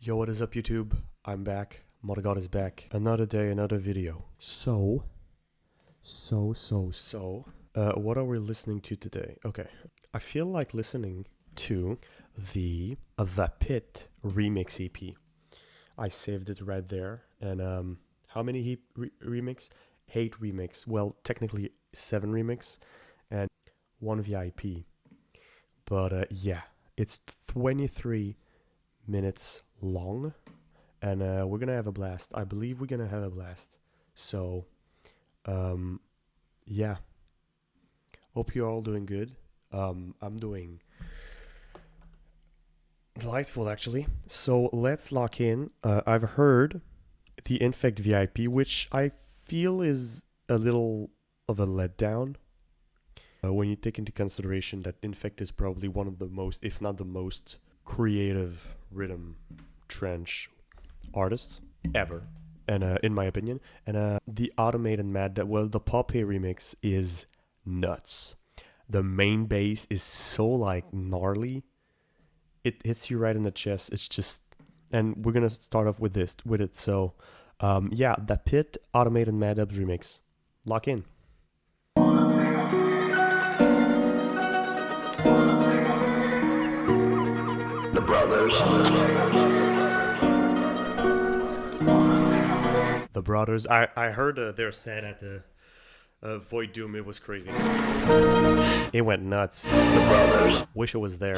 Yo, what is up, YouTube? I'm back. Morgoth is back. Another day, another video. So, what are we listening to today? Okay, I feel like listening to the Pit remix EP. I saved it right there. And how many remix? 8 remix. Well, technically 7 remix and 1 VIP. But yeah, it's 23 minutes long, and we're gonna have a blast. I believe we're gonna have a blast. So yeah, hope you're all doing good. I'm doing delightful, actually. So let's lock in. I've heard the Infekt VIP, which I feel is a little of a letdown when you take into consideration that Infekt is probably one of the most, if not the most, creative rhythm trench artists ever, and in my opinion. And the automated the Poppy remix is nuts. The main bass is so like gnarly, it hits you right in the chest. It's just, and we're gonna start off with it. So yeah, the Pit automated Mad Dubs remix. Lock in. The Brothers. I heard their set at the Void Doom. It was crazy. It went nuts. The Brothers. Wish I was there.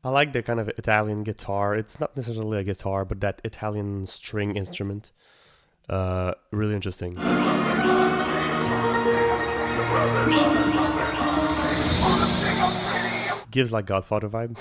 I like the kind of Italian guitar. It's not necessarily a guitar, but that Italian string instrument. Really interesting. Gives like Godfather vibe.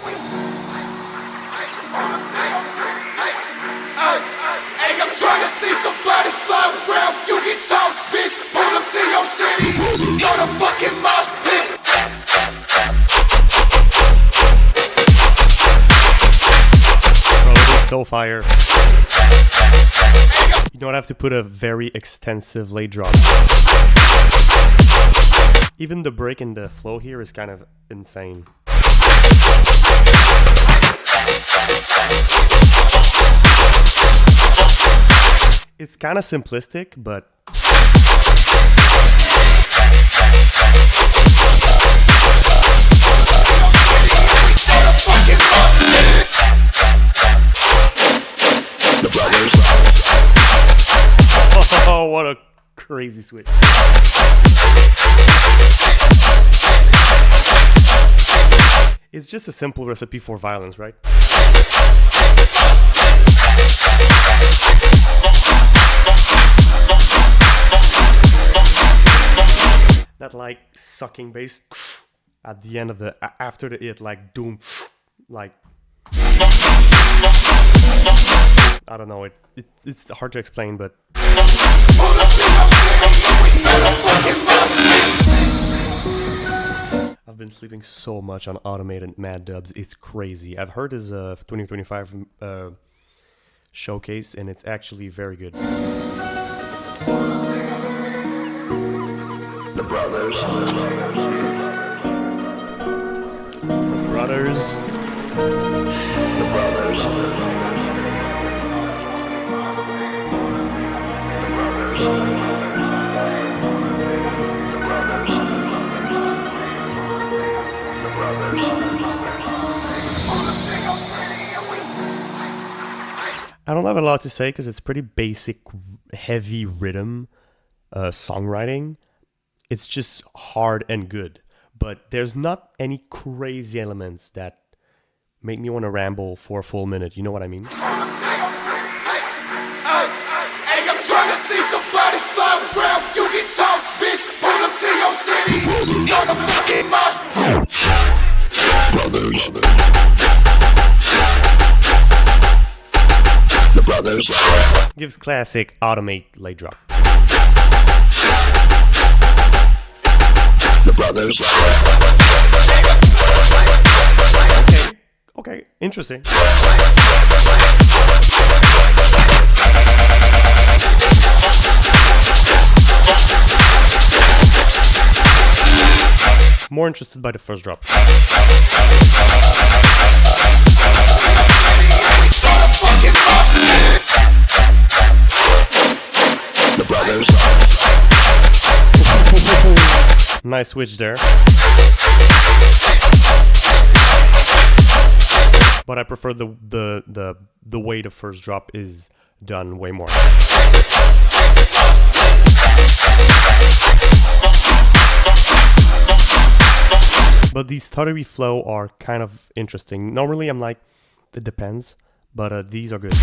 So fire. You don't have to put a very extensive late drop. Even the break in the flow here is kind of insane. It's kind of simplistic, but oh, what a crazy switch. It's just a simple recipe for violence, right? That like sucking bass at the end of the, after the hit, like doom, like, I don't know, it's hard to explain, but I've been sleeping so much on automated Mad Dubs. It's crazy. I've heard his 2025 showcase, and it's actually very good. The Brothers. The Brothers. The Brothers. I don't have a lot to say because it's pretty basic, heavy rhythm songwriting. It's just hard and good, but there's not any crazy elements that make me want to ramble for a full minute. You know what I mean? The Brothers. Gives classic automate late drop. The Brothers. Okay, interesting. More interested by the first drop. Nice switch there. But I prefer the way the first drop is done way more. But these stuttery flow are kind of interesting. Normally I'm like, it depends, but these are good.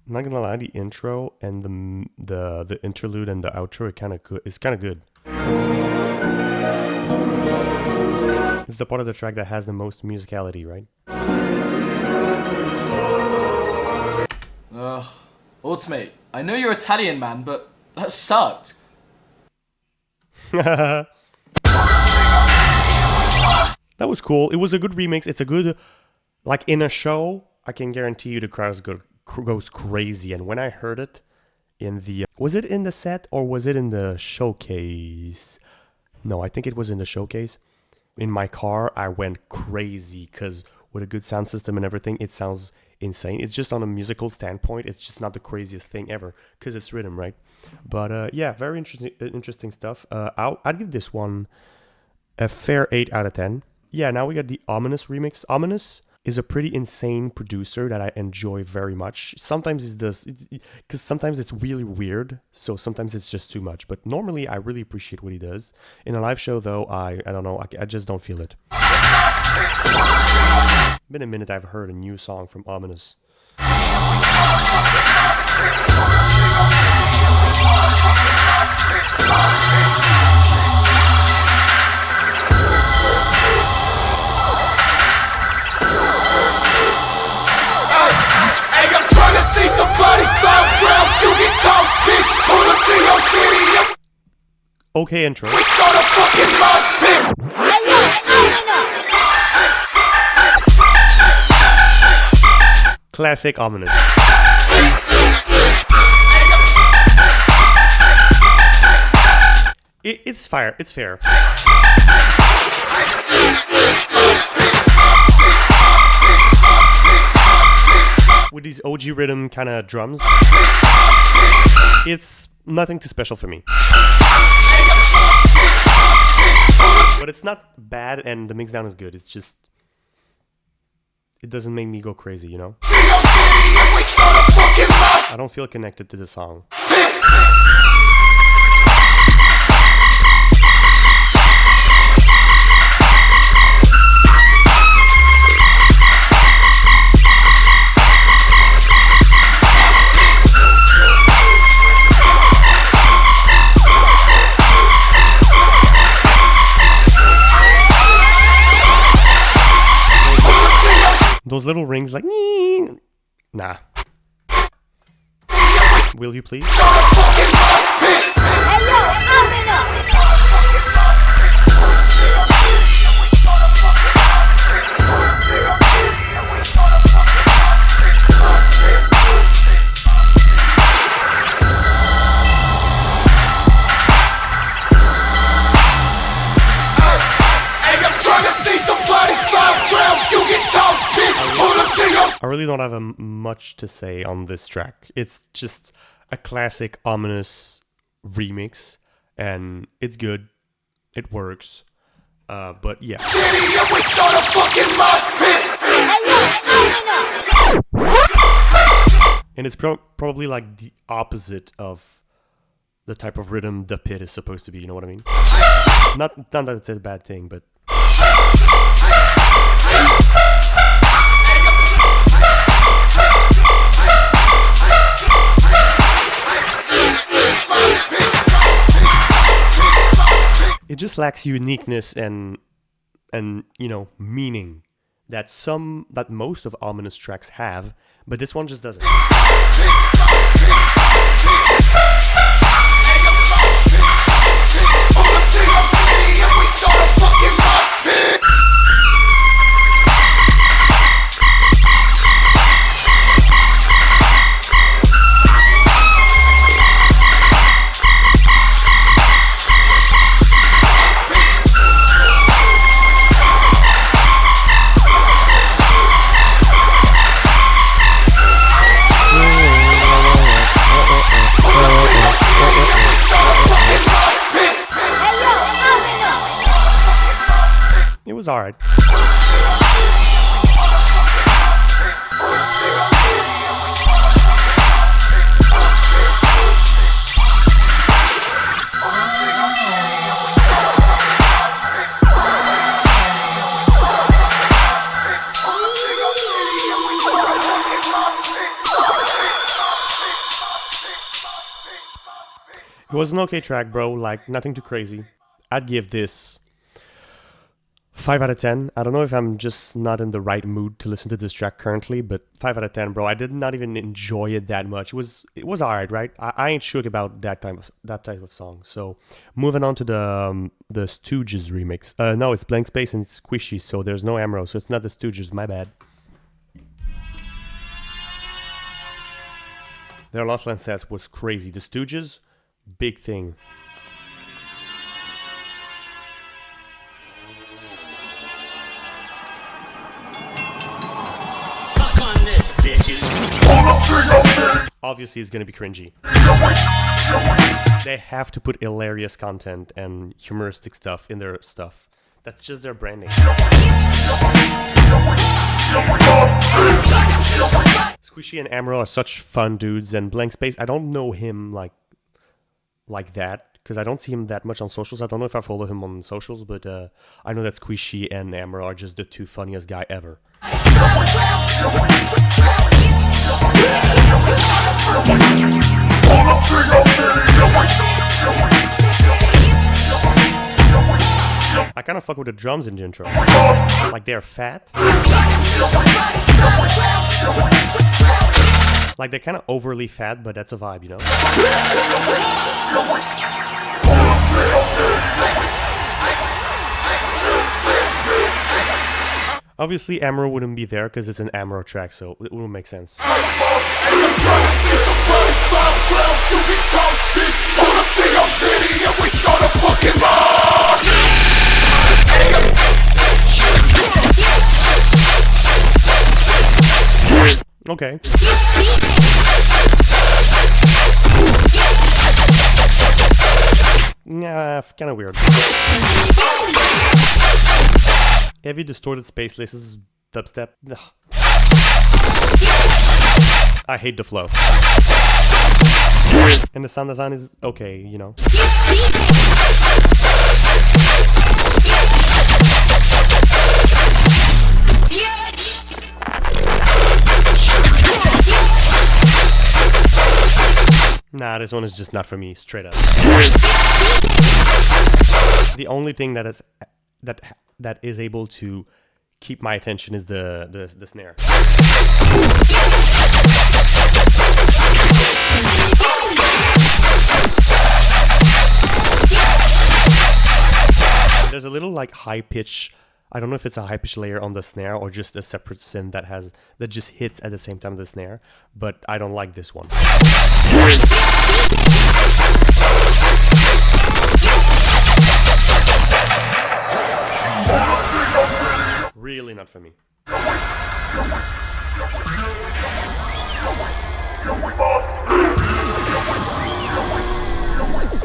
Not gonna lie, the intro and the interlude and the outro are kind of good. It's kind of good. It's the part of the track that has the most musicality, right? Ultimate, I know you're Italian, man, but that sucked. That was cool. It was a good remix. It's a good, like in a show, I can guarantee you the crowd goes crazy. And when I heard it in the, was it in the set or was it in the showcase? No, I think it was in the showcase. In my car, I went crazy because with a good sound system and everything, it sounds insane. It's just on a musical standpoint, it's just not the craziest thing ever because it's rhythm, right? But yeah, very interesting stuff. I'd give this one a fair 8 out of 10. Yeah, now we got the Ominous remix. Ominous is a pretty insane producer that I enjoy very much. Sometimes it's this, because sometimes it's really weird, so sometimes it's just too much. But normally I really appreciate what he does. In a live show though, I don't know, I just don't feel it. Been a minute I've heard a new song from Ominous. Okay, intro. Classic Ominous. It's fair. It's fair. With these OG rhythm kind of drums, it's nothing too special for me. But it's not bad, and the mix down is good. It's just, it doesn't make me go crazy, you know? I don't feel connected to the song. Those little rings like, nah. Will you please? I really don't have much to say on this track. It's just a classic Ominous remix, and it's good. It works. But yeah. And it's probably like the opposite of the type of rhythm the pit is supposed to be, you know what I mean? Not that it's a bad thing, but... It just lacks uniqueness and you know, meaning. that most of Ominous tracks have, but this one just doesn't. It was alright. It was an okay track, bro, like nothing too crazy. I'd give this 5 out of 10. I don't know if I'm just not in the right mood to listen to this track currently, but 5 out of 10, bro. I did not even enjoy it that much. It was alright, right? I ain't shook about that type of song. So moving on to the Stooges remix. No, it's Blank Space and Squishy, so there's no Hamro, so it's not the Stooges. My bad. Their Lost Land set was crazy. The Stooges, big thing. Obviously, it's gonna be cringy. They have to put hilarious content and humoristic stuff in their stuff. That's just their branding. Squishy and Hamro are such fun dudes, and Blank Space, I don't know him like that, because I don't see him that much on socials. I don't know if I follow him on socials, but I know that Squishy and Hamro are just the two funniest guys ever. I kind of fuck with the drums in the intro. Like they're fat. Like they're kind of overly fat, but that's a vibe, you know? Obviously, Hamro wouldn't be there because it's an Hamro track, so it wouldn't make sense. Okay. Nah, kind of weird. Heavy distorted space laces dubstep. Ugh. I hate the flow. And the sound design is okay, you know. Nah, this one is just not for me, straight up. The only thing that is able to keep my attention is the snare. There's a little like high pitch. I don't know if it's a high pitch layer on the snare or just a separate synth that just hits at the same time as the snare, but I don't like this one. Really not for me.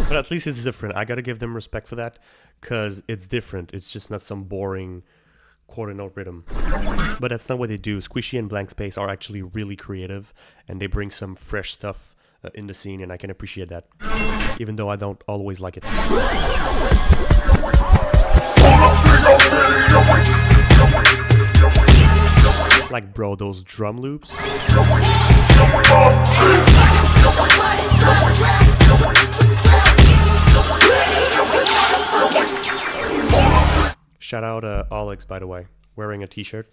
But at least it's different. I gotta give them respect for that, because it's different. It's just not some boring quarter note rhythm. But that's not what they do. Squishy and Blank Space are actually really creative, and they bring some fresh stuff in the scene, and I can appreciate that, even though I don't always like it. Like, bro, those drum loops. Shout out Alex, by the way. wearing a t-shirt.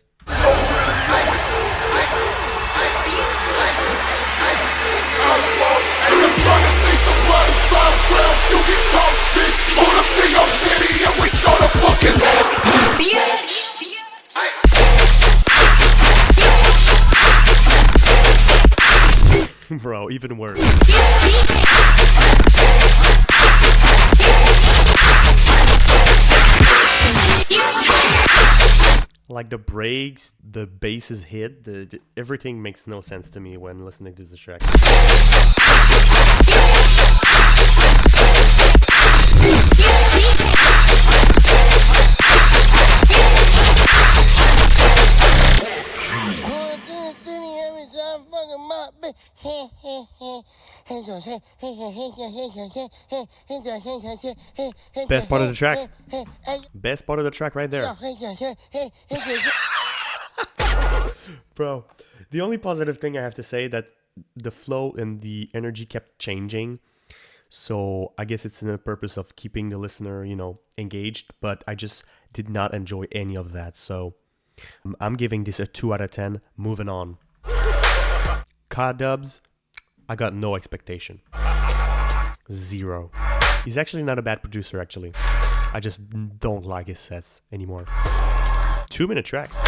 Bro, even worse. Like the breaks, the bass is hit, everything makes no sense to me when listening to this track. Best part of the track. Best part of the track right there. Bro, the only positive thing I have to say that the flow and the energy kept changing. So I guess it's in the purpose of keeping the listener, engaged, but I just did not enjoy any of that. So I'm giving this a 2 out of 10. Moving on. Cod Dubs, I got no expectation. 0. He's actually not a bad producer, actually. I just don't like his sets anymore. 2-minute tracks.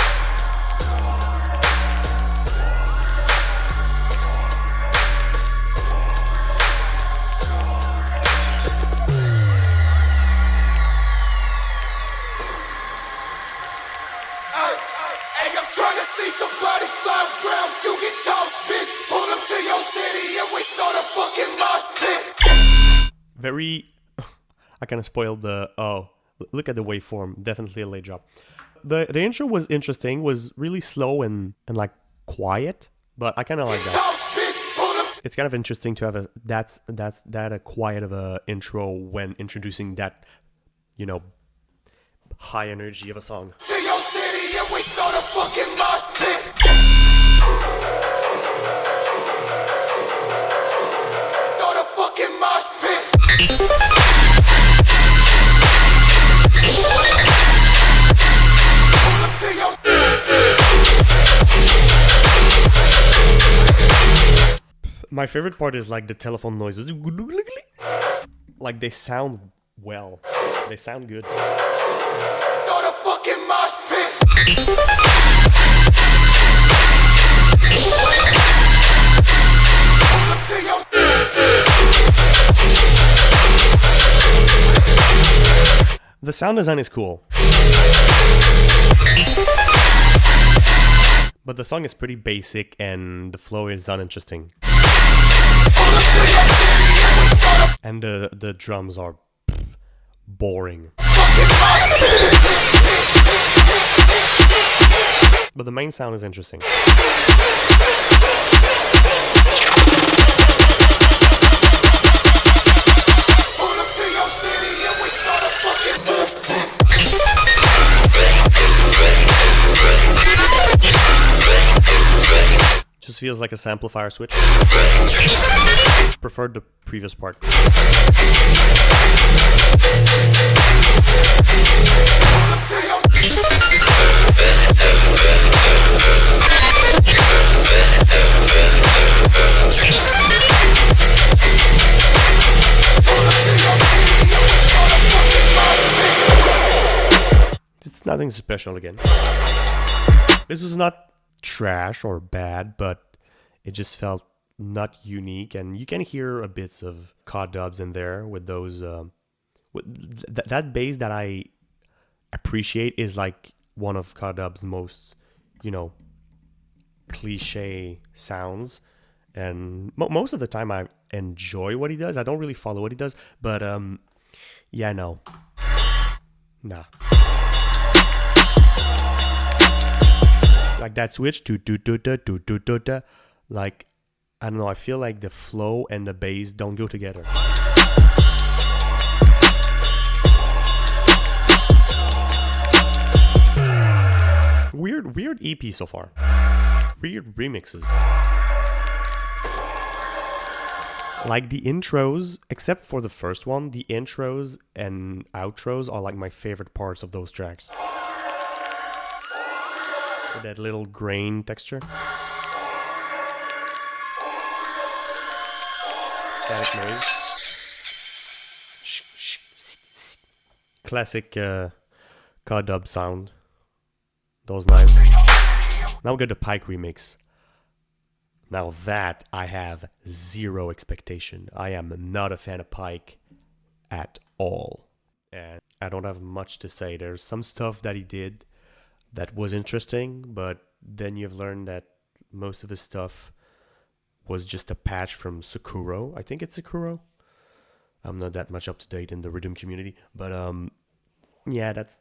Very, I kind of spoiled the, look at the waveform, definitely a late drop. The intro was interesting, was really slow and like quiet, but I kind of like that. It's kind of interesting to have a quiet of a intro when introducing that, high energy of a song. My favorite part is like the telephone noises. Like they sound well. They sound good. The sound design is cool. But the song is pretty basic and the flow is uninteresting. And the drums are boring. But the main sound is interesting. Just feels like a samplifier switch. Preferred the previous part. It's nothing special again. This was not trash or bad, but it just felt not unique, and you can hear a bits of Cod Dubs in there with those that bass that I appreciate is like one of Cod Dubs' most cliche sounds, and most of the time I enjoy what he does. I don't really follow what he does, but yeah, no, nah. Like that switch to like, I don't know, I feel like the flow and the bass don't go together. Weird EP so far. Weird remixes. Like the intros, except for the first one, the intros and outros are like my favorite parts of those tracks. with that little grain texture. Static noise. Classic cod dub sound. Those nice. Now we got the Pike remix. Now that I have zero expectation. I am not a fan of Pike at all. And I don't have much to say. There's some stuff that he did that was interesting, but then you've learned that most of his stuff was just a patch from Sakuro. I think it's Sakuro. I'm not that much up to date in the rhythm community, but yeah, that's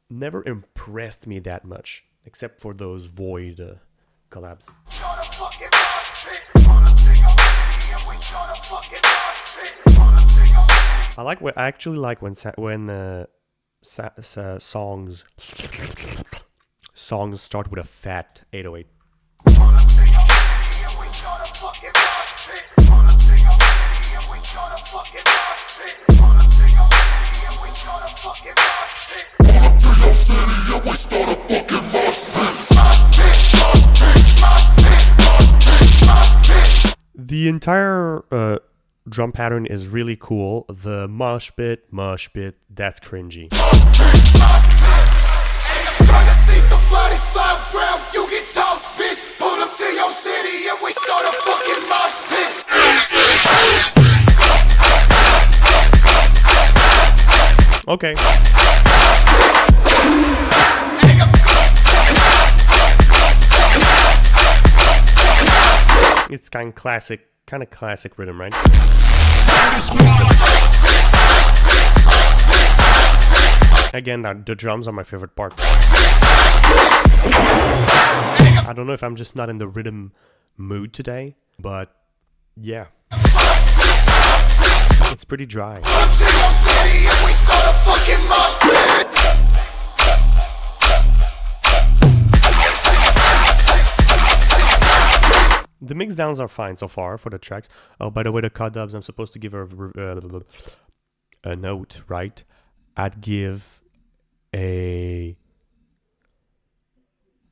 never impressed me that much, except for those Void collabs. I actually like when songs start with a fat 808. The entire drum pattern is really cool. The mosh bit, that's cringy. Okay. It's kind of classic rhythm, right? Again, the drums are my favorite part. I don't know if I'm just not in the rhythm mood today, but yeah. It's pretty dry. The mix downs are fine so far for the tracks. Oh, by the way, the cod dubs, I'm supposed to give a note, right? I'd give a...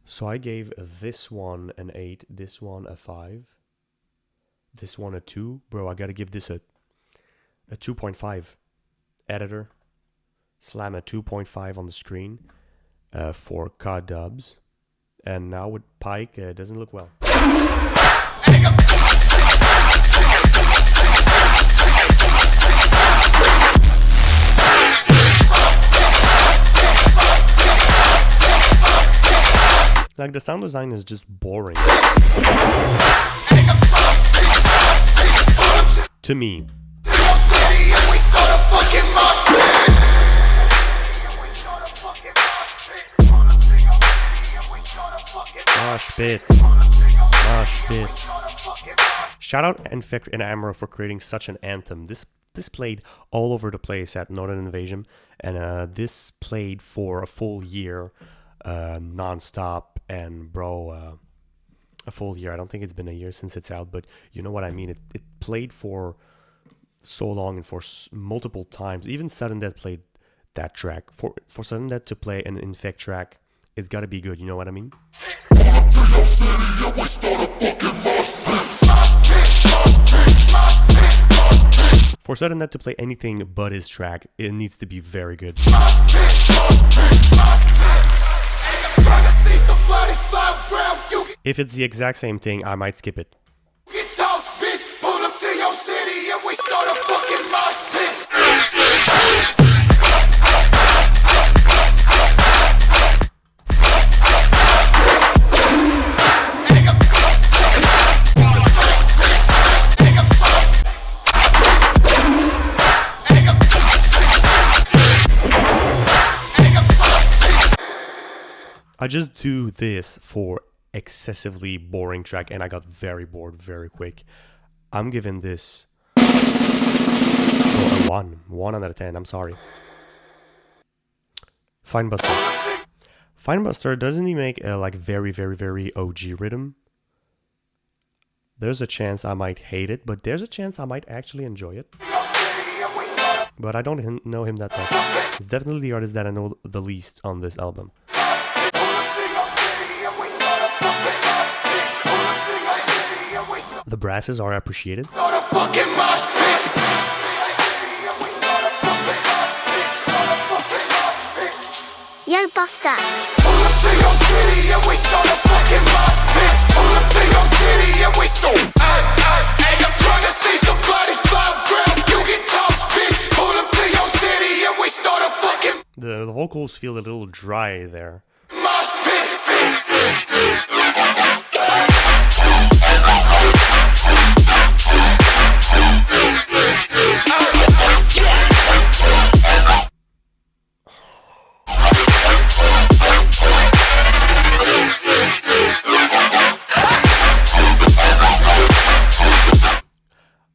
So I gave this one an 8, this one a 5, this one a 2. Bro, I gotta give this a 2.5. Editor, slam a 2.5 on the screen for cod dubs. And now with Pike, it doesn't look well. Like, the sound design is just boring. To me. Mosh pit. Shout out Infekt and Hamro for creating such an anthem. This played all over the place at Northern Invasion, and this played for a full year, non-stop, and bro, a full year. I don't think it's been a year since it's out, but you know what I mean. It played for so long and for multiple times. Even Sudden Death played that track. For Sudden Death to play an Infekt track, it's gotta be good. You know what I mean? For Sudden Death to play anything but his track, it needs to be very good. If it's the exact same thing, I might skip it. I just do this for excessively boring track, and I got very bored very quick. I'm giving this a 1 out of 10. I'm sorry. Finebuster. Finebuster, doesn't he make a like very OG rhythm? There's a chance I might hate it, but there's a chance I might actually enjoy it. But I don't know him that much. It's definitely the artist that I know the least on this album. brasses are appreciated. Yo, Buster. The vocals feel a little dry there.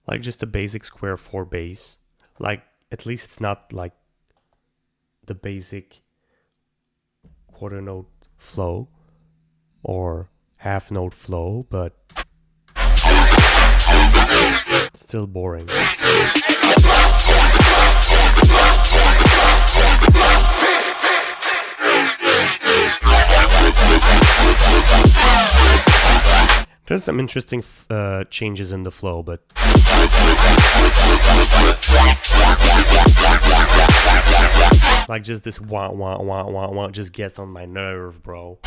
Like just a basic square 4 bass. Like at least it's not like the basic quarter note flow or half note flow, but still boring. There's some interesting changes in the flow, but like just this wah wah wah wah wah just gets on my nerve, bro.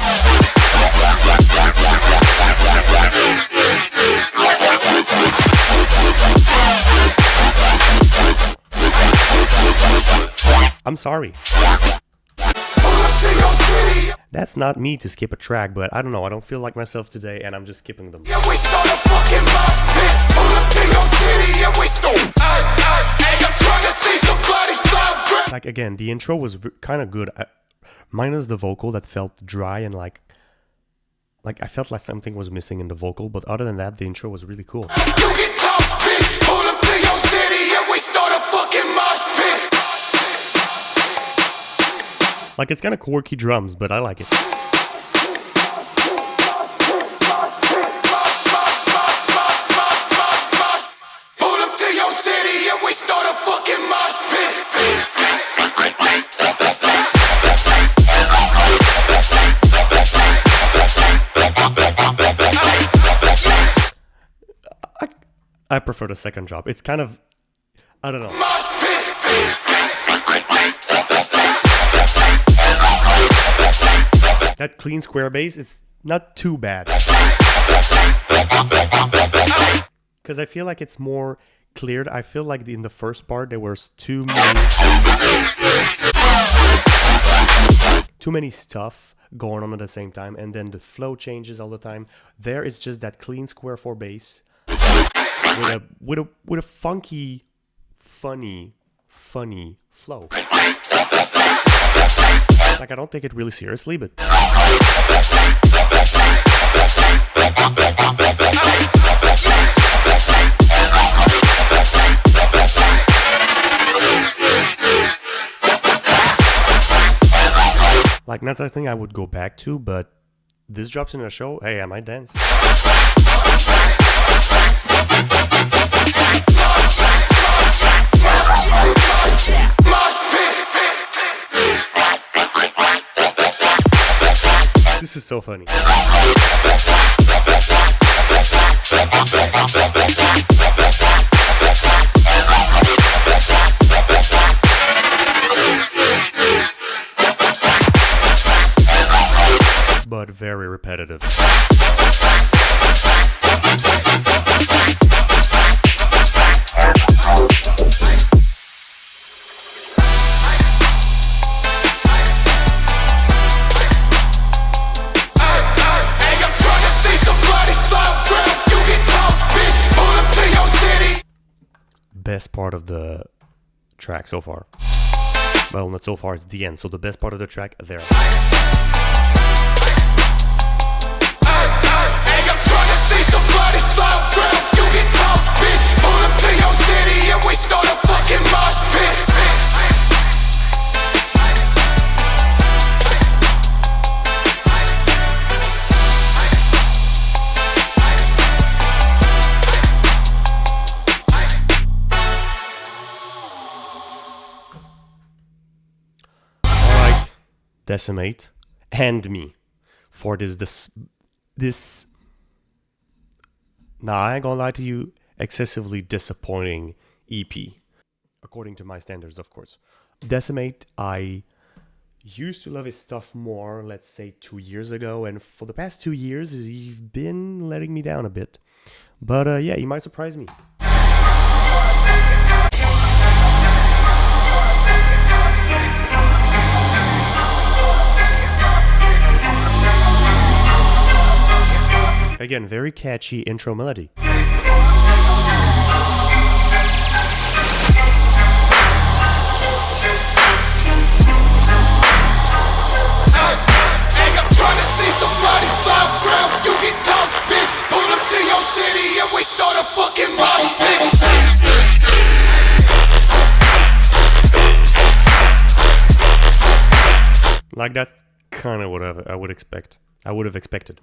I'm sorry. That's not me to skip a track, but I don't know, I don't feel like myself today and I'm just skipping them. Like again, the intro was kind of good, minus the vocal that felt dry and like I felt like something was missing in the vocal, but other than that, the intro was really cool. Like it's kind of quirky drums, but I like it. I prefer the second drop. It's kind of, I don't know. That clean square bass is not too bad. Because I feel like it's more cleared. I feel like in the first part there was too many stuff going on at the same time, and then the flow changes all the time. There is just that clean square 4 bass with a funky, funny flow. Like I don't take it really seriously, but like not something I would go back to, but this drops in a show, hey, I might dance. This is so funny. But very repetitive. Best part of the track so far. Well, not so far, it's the end. So the best part of the track, there. Decimate and me for this Nah, I ain't gonna lie to you, excessively disappointing EP. According to my standards, of course. Decimate, I used to love his stuff more, let's say 2 years ago, and for the past 2 years, he's been letting me down a bit. But yeah, he might surprise me. Again, very catchy intro melody. Like that's kind of what I would expect. I would have expected.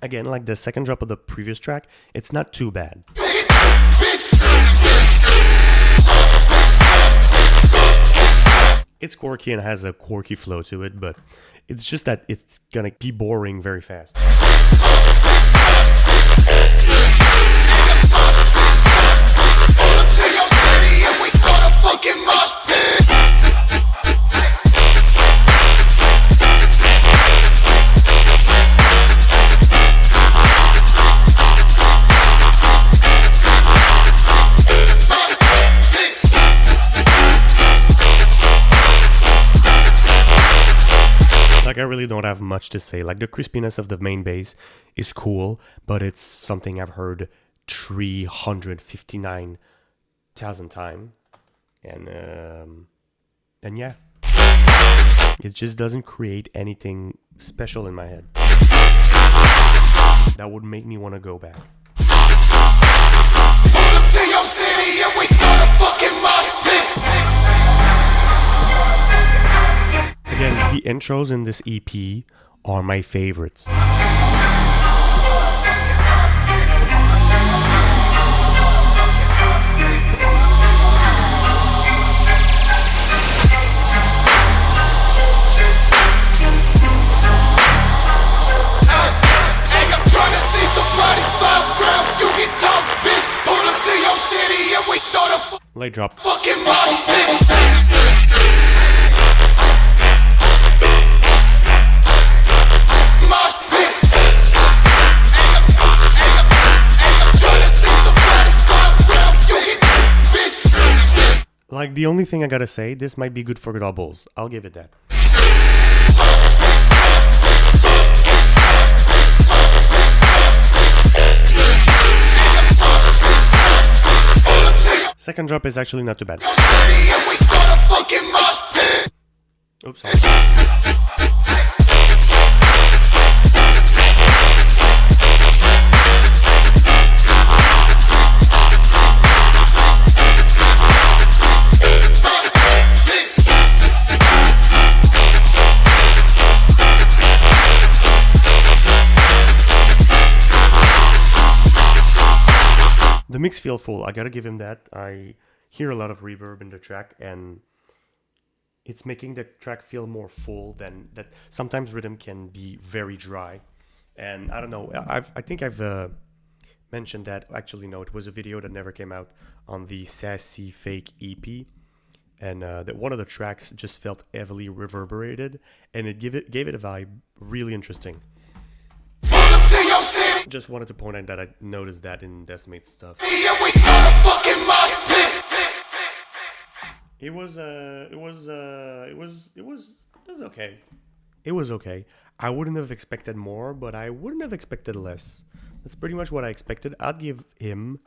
Again, like the second drop of the previous track, it's not too bad. It's quirky and has a quirky flow to it, but it's just that it's gonna be boring very fast. Like, I really don't have much to say. Like, the crispiness of the main bass is cool, but it's something I've heard 359,000 times. And yeah. It just doesn't create anything special in my head that would make me want to go back. Again, the intros in this EP are my favorites. Late drop. Like, the only thing I gotta say, this might be good for doubles. I'll give it that. Second drop is actually not too bad. Oops, sorry. The mix feels full. I gotta give him that. I hear a lot of reverb in the track, and it's making the track feel more full than that. Sometimes rhythm can be very dry, and I don't know. I think I've mentioned that. Actually, no, it was a video that never came out on the Sassy Fake EP, and that one of the tracks just felt heavily reverberated, and it gave it a vibe really interesting. Just wanted to point out that I noticed that in Decimate stuff. It was okay. It was okay. I wouldn't have expected more, but I wouldn't have expected less. That's pretty much what I expected. I'd give him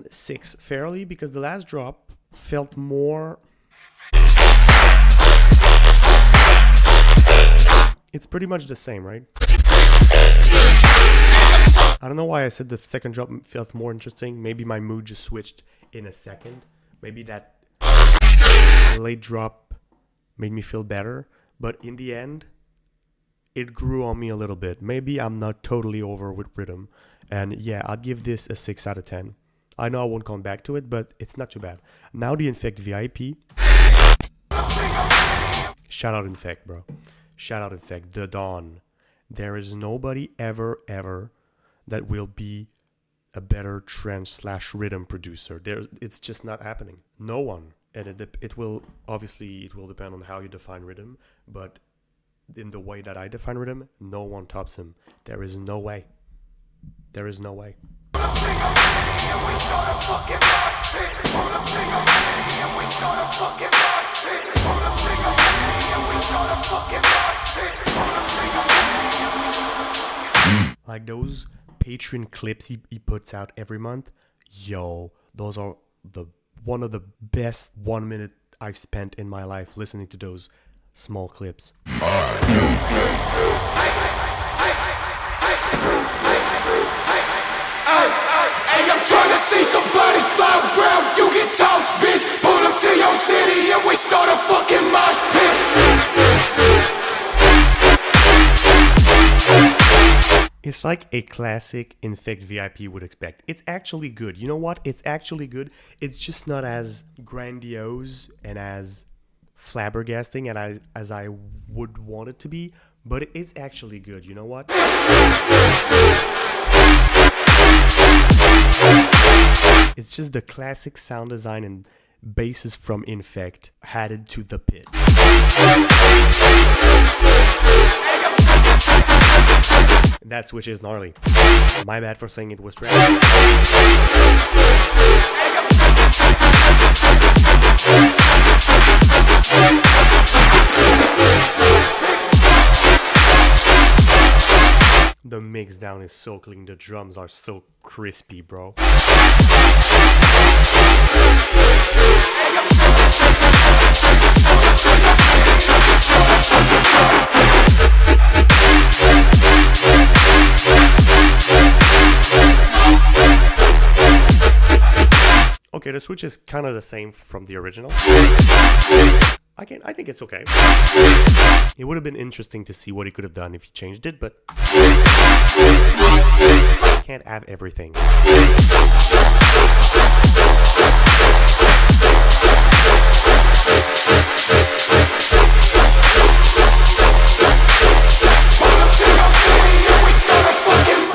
6 fairly, because the last drop felt more. It's pretty much the same, right? I don't know why I said the second drop felt more interesting. Maybe my mood just switched in a second. Maybe that late drop made me feel better. But in the end, it grew on me a little bit. Maybe I'm not totally over with rhythm. And yeah, I'd give this a 6 out of 10. I know I won't come back to it, but it's not too bad. Now the Infekt VIP. Shout out Infekt, bro. Shout out Infekt. The Dawn. There is nobody ever that will be a better trance/rhythm producer. It's just not happening. No one. And it will depend on how you define rhythm, but in the way that I define rhythm, no one tops him. There is no way. There is no way. Like those Patreon clips he puts out every month, yo, those are one of the best 1 minute I've spent in my life listening to those small clips. Hey, I'm trying to see somebody fly around. You get tossed, bitch. Pull up to your city and we start a fucking mosh pit. It's like a classic Infekt VIP would expect. It's actually good. You know what? It's actually good. It's just not as grandiose and as flabbergasting and as I would want it to be, but it's actually good. You know what? It's just the classic sound design and basses from Infekt added to the pit. That switch is gnarly. My bad for saying it was trash. The mix down is so clean. The drums are so crispy, bro. Okay, the switch is kind of the same from the original. I think it's okay. It would have been interesting to see what he could have done if he changed it, but can't have everything.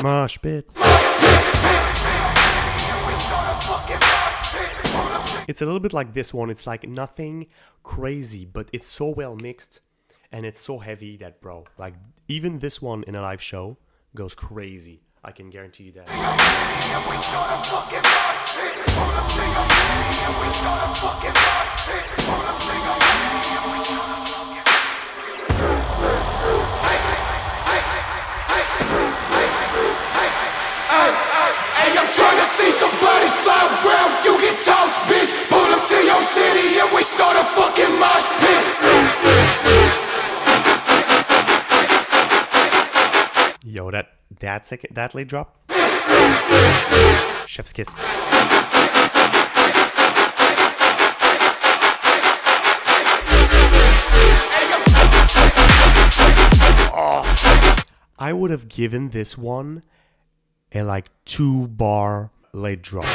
Mosh pit. It's a little bit like this one. It's like nothing crazy, but it's so well mixed and it's so heavy that, bro, like even this one in a live show goes crazy. I can guarantee you that. Hey, I'm trying to see somebody fly around. You get tossed, bitch. Pull up to your city and we start a fucking mosh pit. Yo, that late drop. Chef's kiss. Oh, I would have given this one a like 2-bar late drop.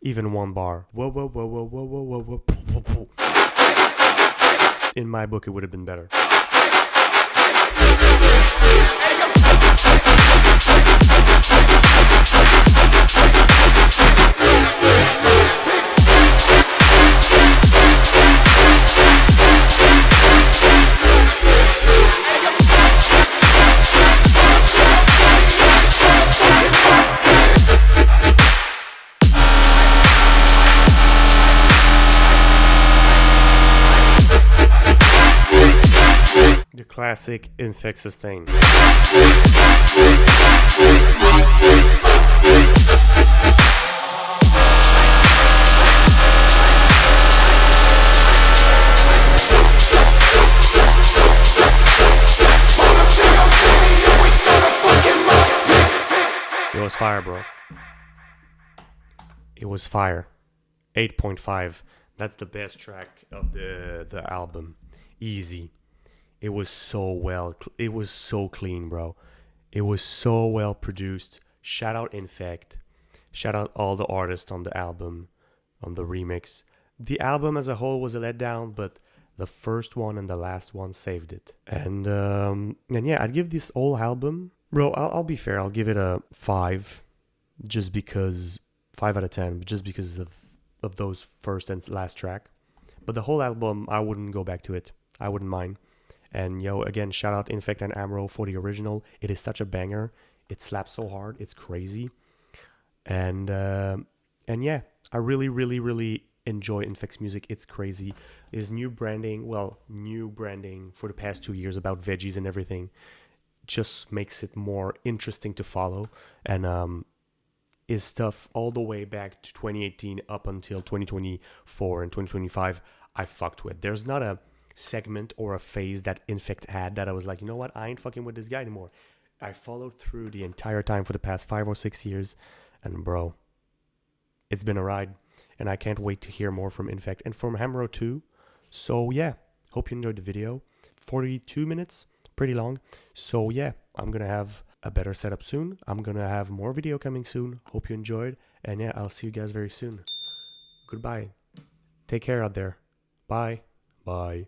Even 1 bar. Whoa, whoa, whoa, whoa, whoa, whoa, whoa, whoa, whoa, whoa. In my book, it would have been better. Classic Infekt sustain. It was fire, bro. It was fire. 8.5. That's the best track of the album. Easy. It was so clean, bro. It was so well produced. Shout out Infekt. Shout out all the artists on the album, on the remix. The album as a whole was a letdown, but the first one and the last one saved it. And yeah, I'd give this whole album, bro. I'll be fair. I'll give it a 5, just because 5 out of 10, just because of those first and last track. But the whole album, I wouldn't go back to it. I wouldn't mind. And yo, again, shout out Infekt and Hamro for the original. It is such a banger. It slaps so hard. It's crazy. And yeah, I really, really, really enjoy Infekt's music. It's crazy. His new branding for the past 2 years about veggies and everything just makes it more interesting to follow. And his stuff all the way back to 2018 up until 2024 and 2025, I fucked with. There's not a segment or a phase that Infekt had that I was like, you know what, I ain't fucking with this guy anymore. I followed through the entire time for the past 5 or 6 years, and bro, it's been a ride, and I can't wait to hear more from Infekt and from Hamro too. So yeah, hope you enjoyed the video. 42 minutes, pretty long. So yeah, I'm gonna have a better setup soon. I'm gonna have more video coming soon. Hope you enjoyed, and yeah, I'll see you guys very soon. Goodbye. Take care out there. Bye. Bye.